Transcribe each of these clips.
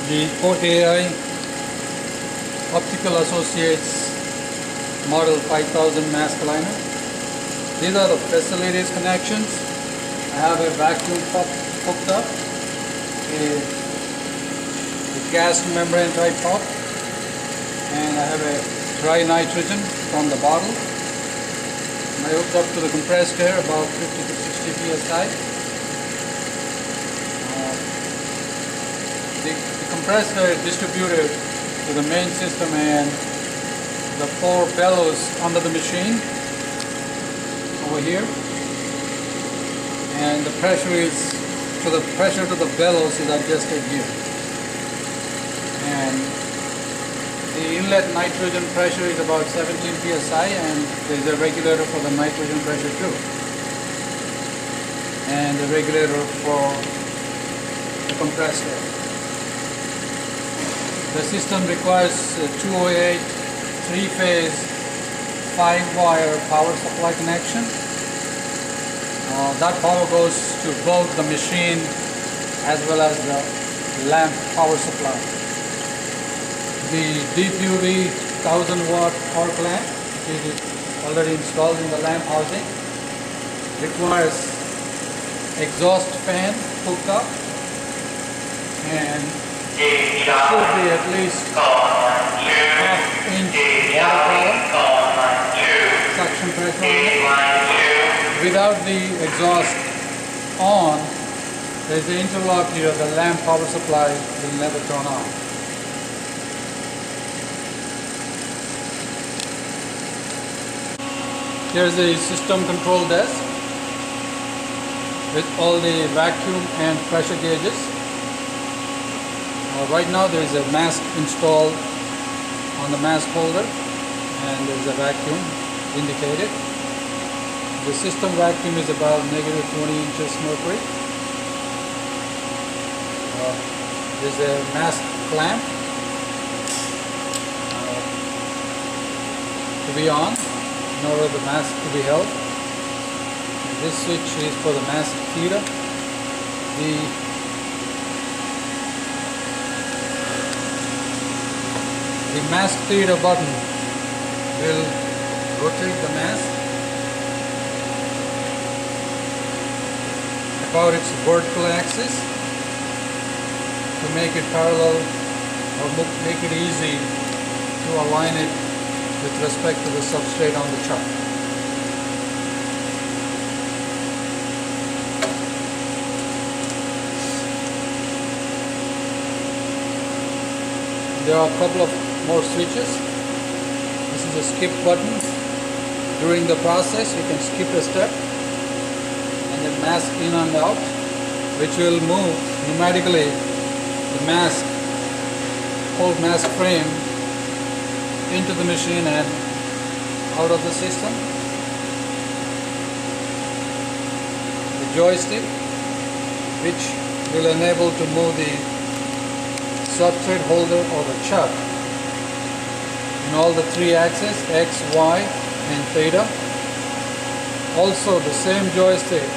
the OAI Optical Associates Model 5000 mask liner. These are the facilities connections. I have a vacuum pump hooked up, a gas membrane type pump, and I have a dry nitrogen from the bottle. I hooked up to the compressed air about 50 to 60 psi. The compressed air is distributed to the main system and the 4 bellows under the machine over here, and the pressure to the bellows is adjusted here, and the inlet nitrogen pressure is about 17 psi, and there is a regulator for the nitrogen pressure too, and a regulator for the compressed air. The system requires a 208 3-phase 5-wire power supply connection. That power goes to both the machine as well as the lamp power supply. The deep UV 1000 watt arc lamp, which is already installed in the lamp housing, requires exhaust fan hooked up, and should be at least half-inch water power, suction pressure on it. Without the exhaust on, there is the interlock here, the lamp power supply will never turn on. Here is the system control desk with all the vacuum and pressure gauges. Right now there is a mask installed on the mask holder, and there is a vacuum indicated. The system vacuum is about negative 20 inches mercury. There is a mask clamp to be on in order for the mask to be held. And this switch is for the mask feeder. The mask feeder button will rotate the mask about its vertical axis to make it parallel or make it easy to align it with respect to the substrate on the chuck. There are a couple of more switches. This is a skip button. During the process you can skip a step and then mask in and out, which will move pneumatically the mask, whole mask frame into the machine and out of the system. The joystick, which will enable to move the substrate holder or the chuck in all the 3 axes, X, Y and theta. Also the same joystick,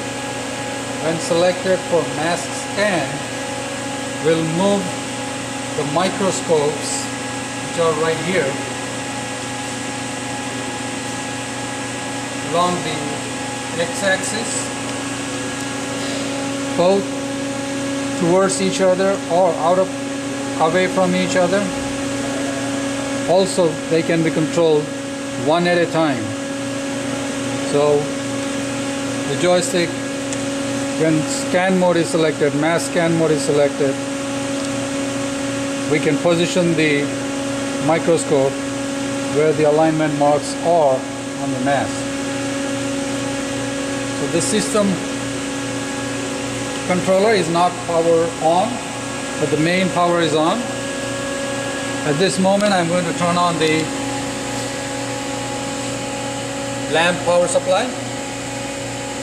when selected for mask scan, will move the microscopes, which are right here, along the X-axis, both towards each other or away from each other. Also they can be controlled one at a time. So the joystick, when scan mode is selected, mask scan mode is selected, we can position the microscope where the alignment marks are on the mask. So this system controller is not power on, but the main power is on. At this moment I'm going to turn on the lamp power supply.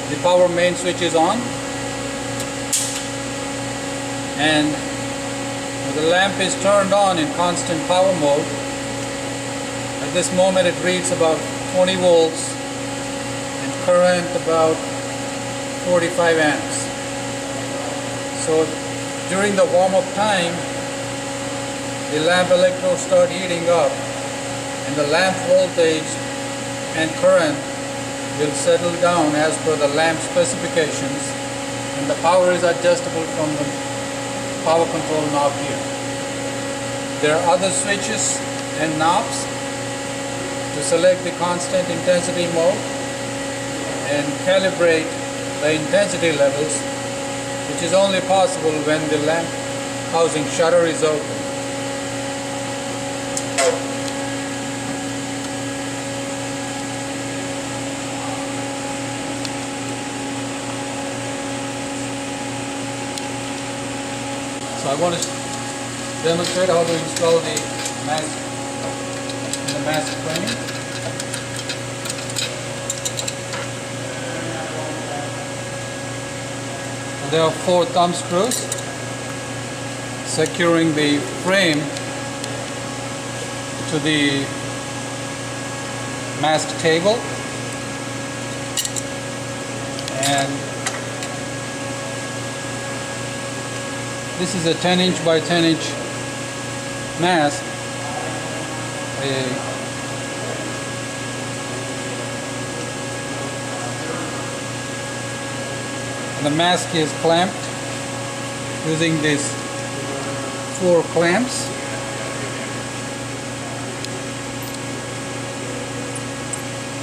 The power main switch is on, and the lamp is turned on in constant power mode. At this moment it reads about 20 volts and current about 45 amps. So during the warm-up time the lamp electrodes start heating up and the lamp voltage and current will settle down as per the lamp specifications, and the power is adjustable from the power control knob here. There are other switches and knobs to select the constant intensity mode and calibrate the intensity levels, which is only possible when the lamp housing shutter is open. So I want to demonstrate how to install the mask in the mask frame. There are 4 thumb screws securing the frame to the mask table, and this is a 10-inch by 10-inch mask. And the mask is clamped using these 4 clamps.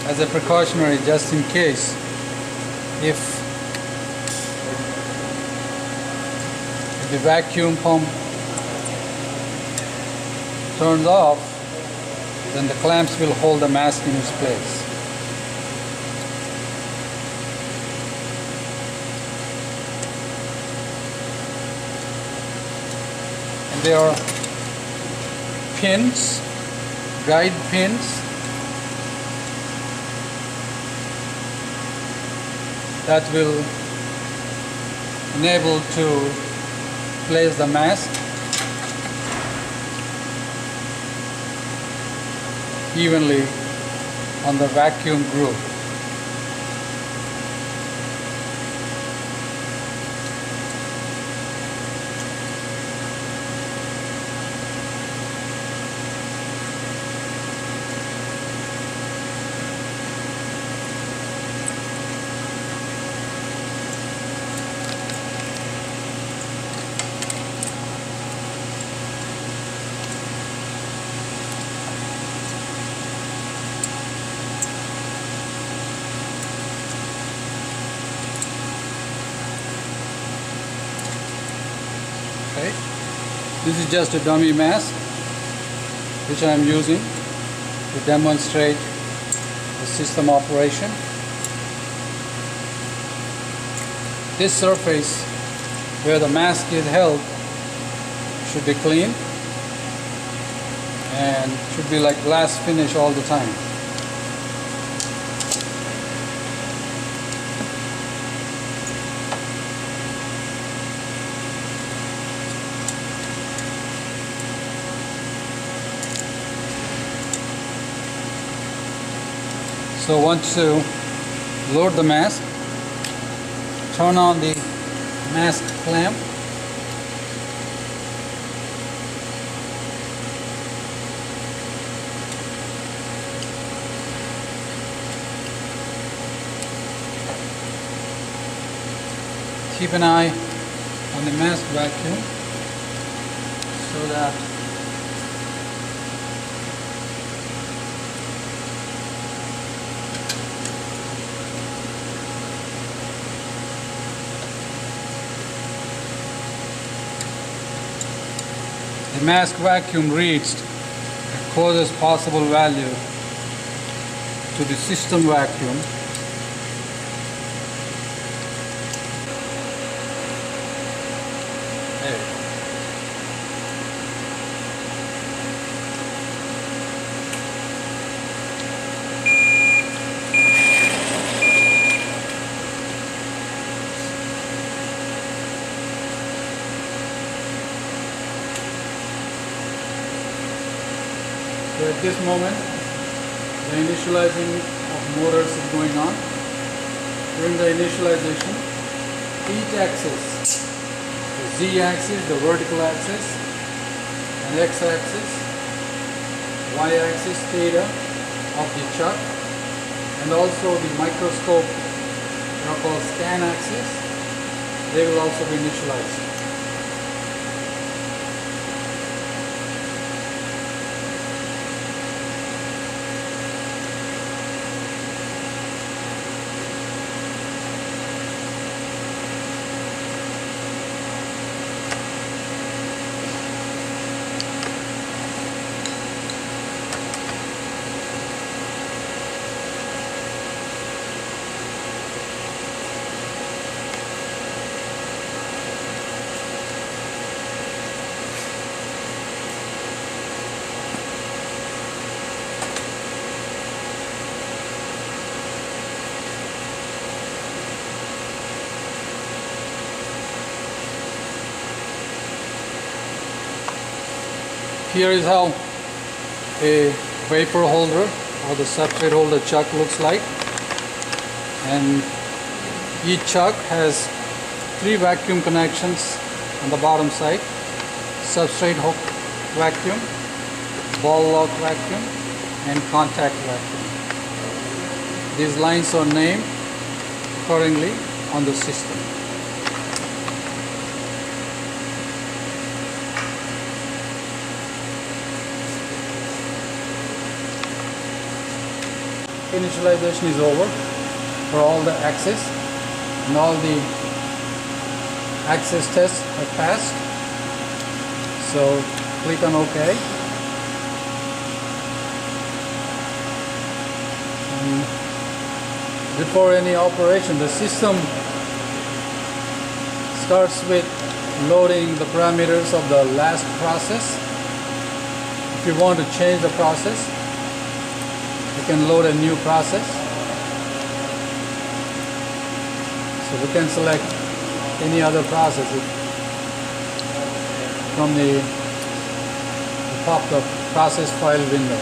As a precautionary, just in case, if the vacuum pump turns off, then the clamps will hold the mask in its place. And there are pins, guide pins, that will enable to place the mask evenly on the vacuum groove. Okay. This is just a dummy mask which I am using to demonstrate the system operation. This surface where the mask is held should be clean and should be like glass finish all the time. So once you load the mask, turn on the mask clamp, keep an eye on the mask vacuum so that the mask vacuum reached the closest possible value to the system vacuum. There. So at this moment, the initializing of motors is going on. During the initialization, each axis, the Z axis, the vertical axis, and x-axis, y-axis theta of the chuck, and also the microscope, they are called scan axis. They will also be initialized. Here is how a vapor holder or the substrate holder chuck looks like, and each chuck has 3 vacuum connections on the bottom side: substrate hook vacuum, ball lock vacuum, and contact vacuum. These lines are named accordingly on the system. Initialization is over for all the axes, and all the axis tests have passed. So click on OK. And before any operation, the system starts with loading the parameters of the last process. If you want to change the process, you can load a new process. So we can select any other process from the pop-up process file window.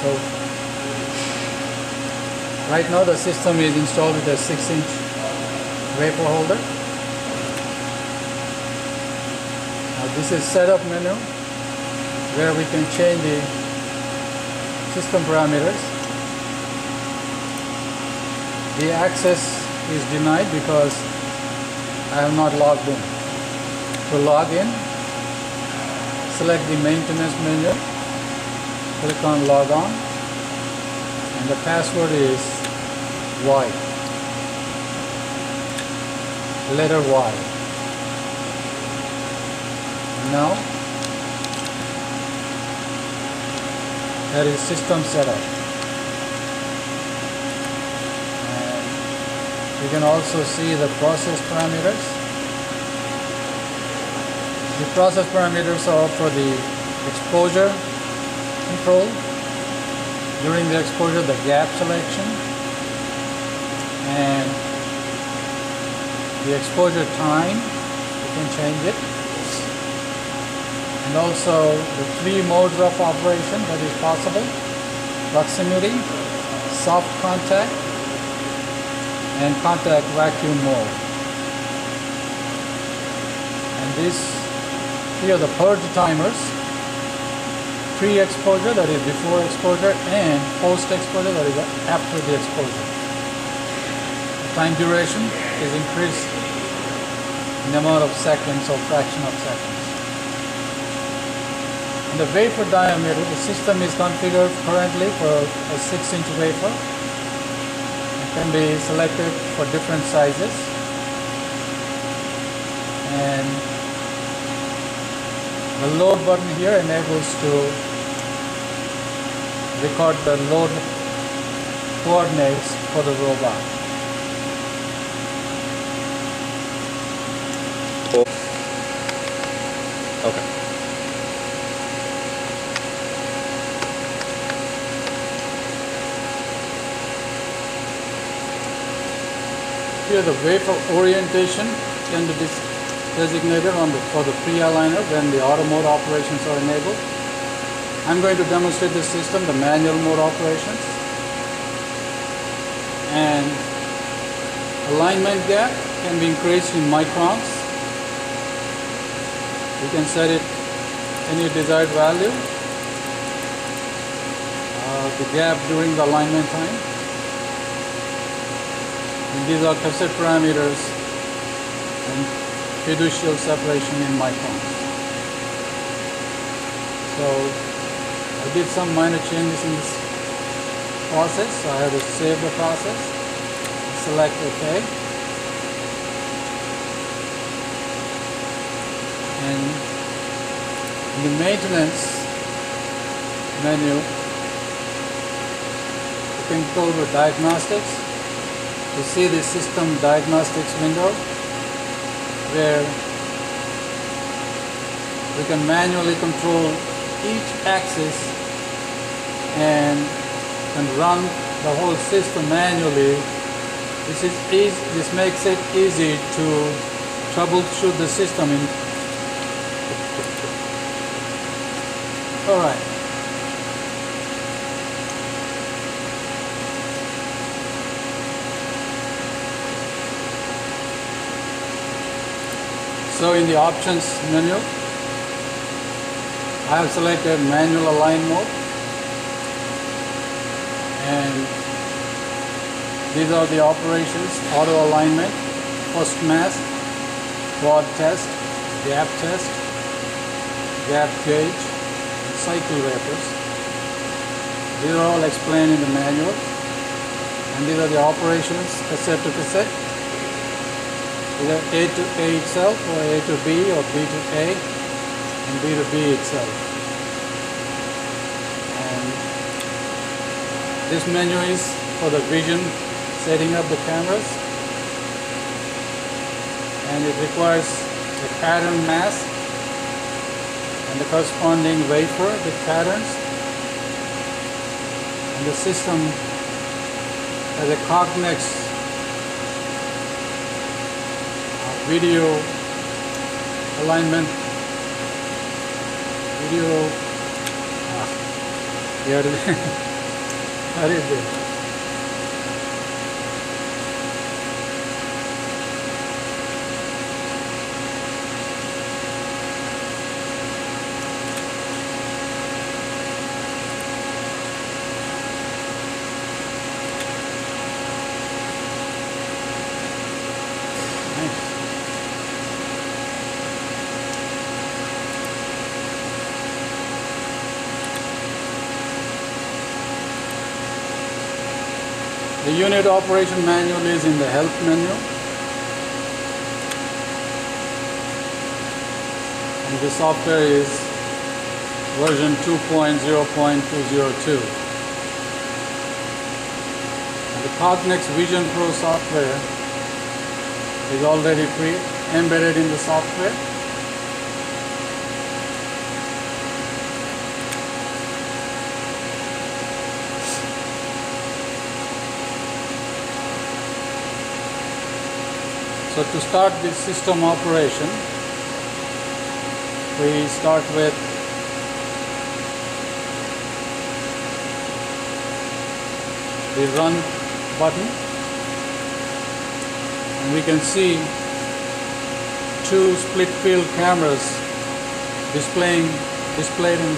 So right now the system is installed with a 6-inch vapor holder. Now this is setup menu where we can change the system parameters. The access is denied because I have not logged in. To log in, select the maintenance menu, click on log on, and the password is Y, letter Y. Now that is system setup. And you can also see the process parameters. The process parameters are for the exposure control. During the exposure, the gap selection, and the exposure time, you can change it. And also the 3 modes of operation that is possible: proximity, soft contact, and contact vacuum mode. And here are the purge timers: pre-exposure, that is before exposure, and post-exposure, that is after the exposure. The time duration is increased in the amount of seconds or fraction of seconds. The vapor diameter, the system is configured currently for a 6-inch vapor. It can be selected for different sizes, and the load button here enables to record the load coordinates for the robot. Okay. Here the vapor orientation can be designated for the pre-aligner when the auto mode operations are enabled. I'm going to demonstrate this system, the manual mode operations. And alignment gap can be increased in microns. You can set it any desired value. The gap during the alignment time. And these are cassette parameters and fiducial separation in microns. So I did some minor changes in this process, so I have to save the process, select OK, and in the maintenance menu you can go to diagnostics to see the system diagnostics window where we can manually control each axis and run the whole system manually. This makes it easy to troubleshoot the system. All right. So in the options menu, I have selected manual align mode, and these are the operations: auto alignment, first mask, quad test, gap gauge, and cycle wafers. These are all explained in the manual, and these are the operations cassette to cassette, either A to A itself, or A to B, or B to A, and B to B itself. And this menu is for the vision, setting up the cameras, and it requires a pattern mask and the corresponding wafer with patterns, and the system has a Cognex video alignment, how is it? The unit operation manual is in the help menu, and the software is version 2.0.202. And the Cognex Vision Pro software is already embedded in the software. So to start this system operation, we start with the run button, and we can see two split field cameras displayed in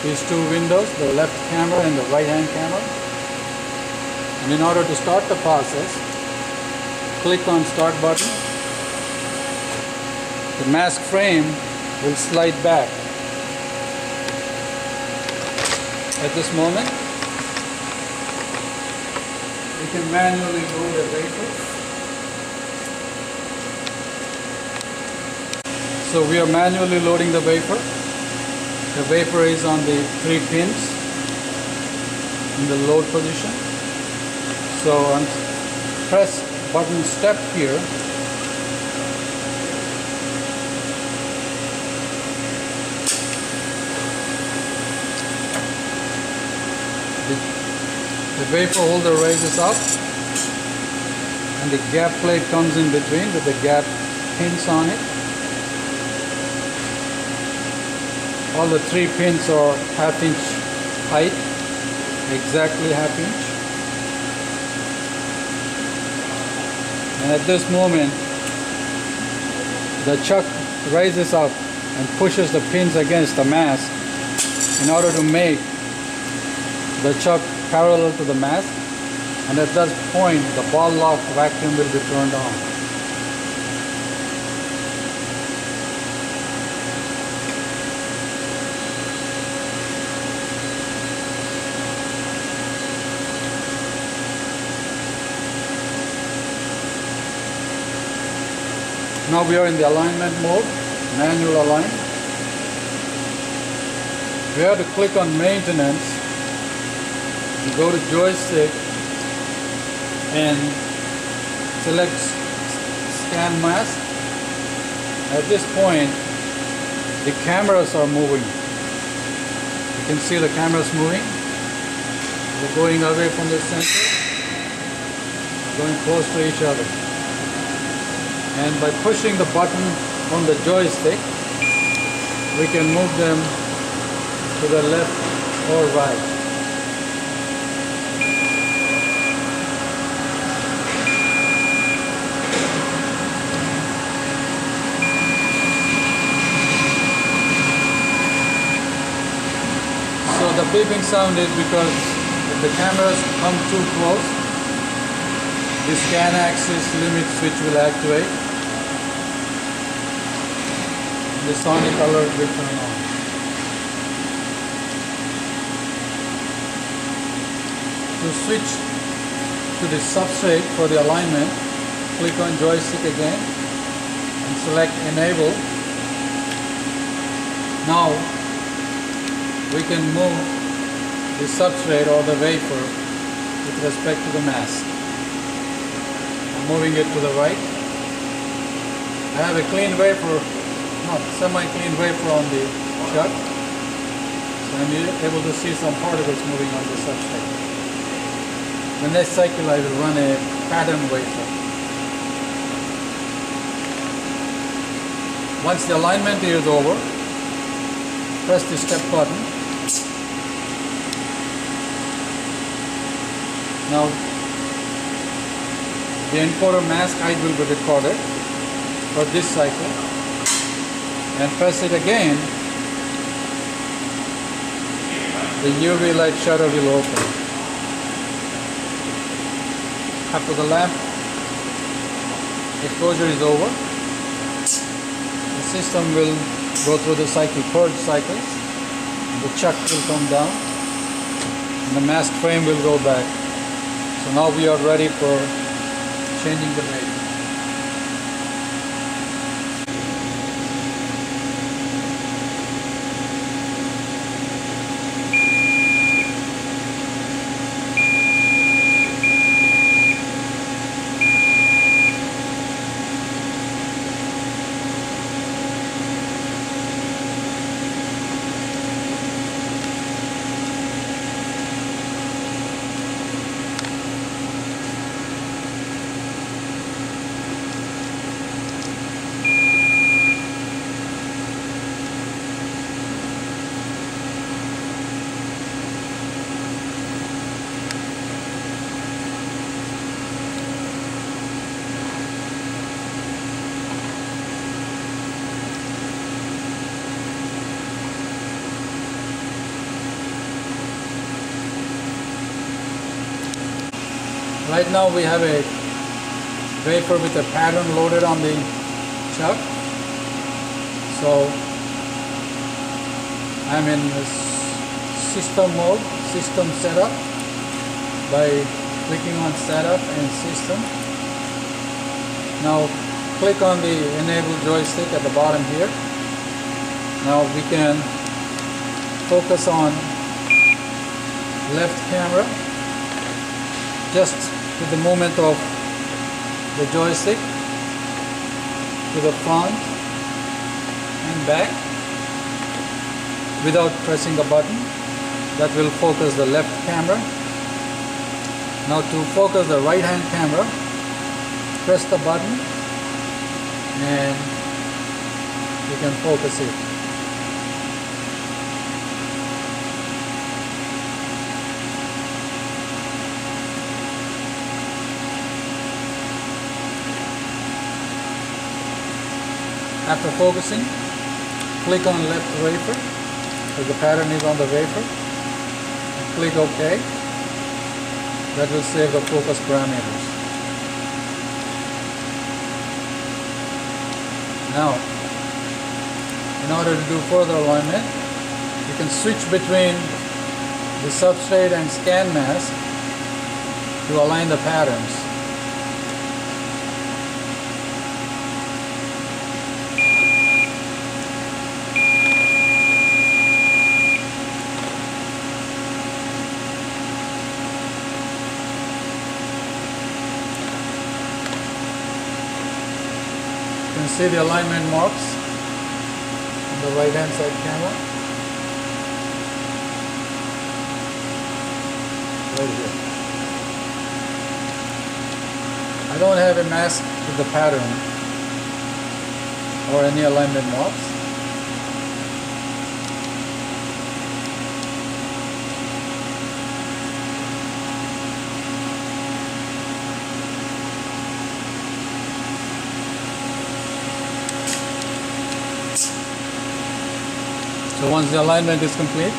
these two windows, the left camera and the right hand camera. And in order to start the process, click on start button. The mask frame will slide back. At this moment, we can manually load a wafer. So we are manually loading the wafer. The wafer is on the 3 pins in the load position. So press button step here. The wafer holder raises up, and the gap plate comes in between with the gap pins on it. All the 3 pins are 1/2 inch height, exactly 1/2 inch. And at this moment, the chuck raises up and pushes the pins against the mast in order to make the chuck parallel to the mast, and at that point the ball lock vacuum will be turned on. Now we are in the alignment mode, manual align. We have to click on maintenance and go to joystick and select scan mask. At this point the cameras are moving. You can see the cameras moving. They're going away from the center, going close to each other. And by pushing the button on the joystick, we can move them to the left or right. So the beeping sound is because if the cameras come too close, the scan axis limit switch will activate. The sonic alert will turn on. To switch to the substrate for the alignment, click on joystick again and select enable. Now we can move the substrate or the wafer with respect to the mask. I'm moving it to the right. I have a clean wafer, not semi-clean wafer on the chuck, so I'm able to see some particles moving on the substrate. The next cycle I will run a pattern wafer. Once the alignment is over, press the step button. Now the encoder mask height will be recorded for this cycle, and press it again, the UV light shutter will open. After the lamp exposure is over, the system will go through the cycle, purge cycles, the chuck will come down, and the mask frame will go back. So now we are ready for changing the weight. Right now we have a wafer with a pattern loaded on the chuck. So I'm in system mode, system setup, by clicking on setup and system. Now click on the enable joystick at the bottom here. Now we can focus on left camera just with the movement of the joystick to the front and back without pressing a button. That will focus the left camera. Now to focus the right hand camera, press the button and you can focus it. After focusing, click on left wafer, because the pattern is on the wafer, and click OK. That will save the focus parameters. Now, in order to do further alignment, you can switch between the substrate and scan mask to align the patterns. You can see the alignment marks on the right hand side camera. Right here. I don't have a mask with the pattern or any alignment marks. So once the alignment is complete,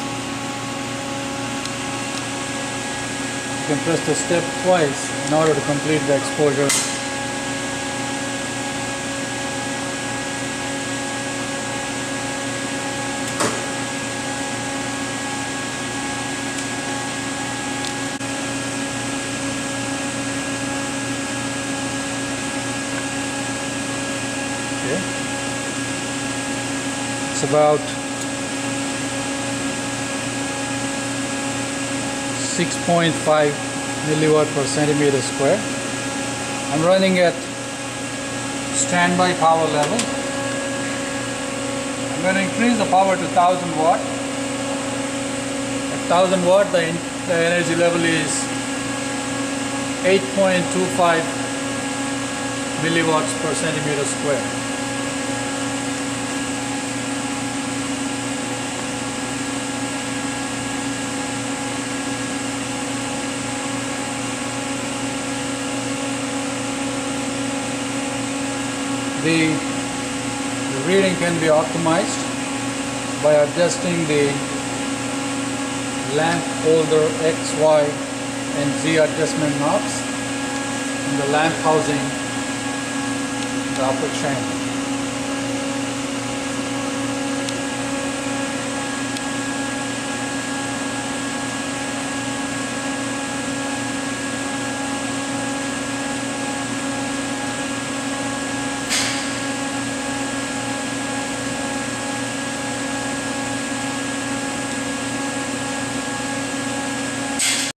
you can press the step twice in order to complete the exposure. Okay. It's about 6.5 milliwatt per centimeter square. I'm running at standby power level. I'm going to increase the power to 1000 watt. At 1000 watt, the energy level is 8.25 milliwatts per centimeter square. The reading can be optimized by adjusting the lamp holder X, Y, and Z adjustment knobs and the lamp housing in the upper chamber.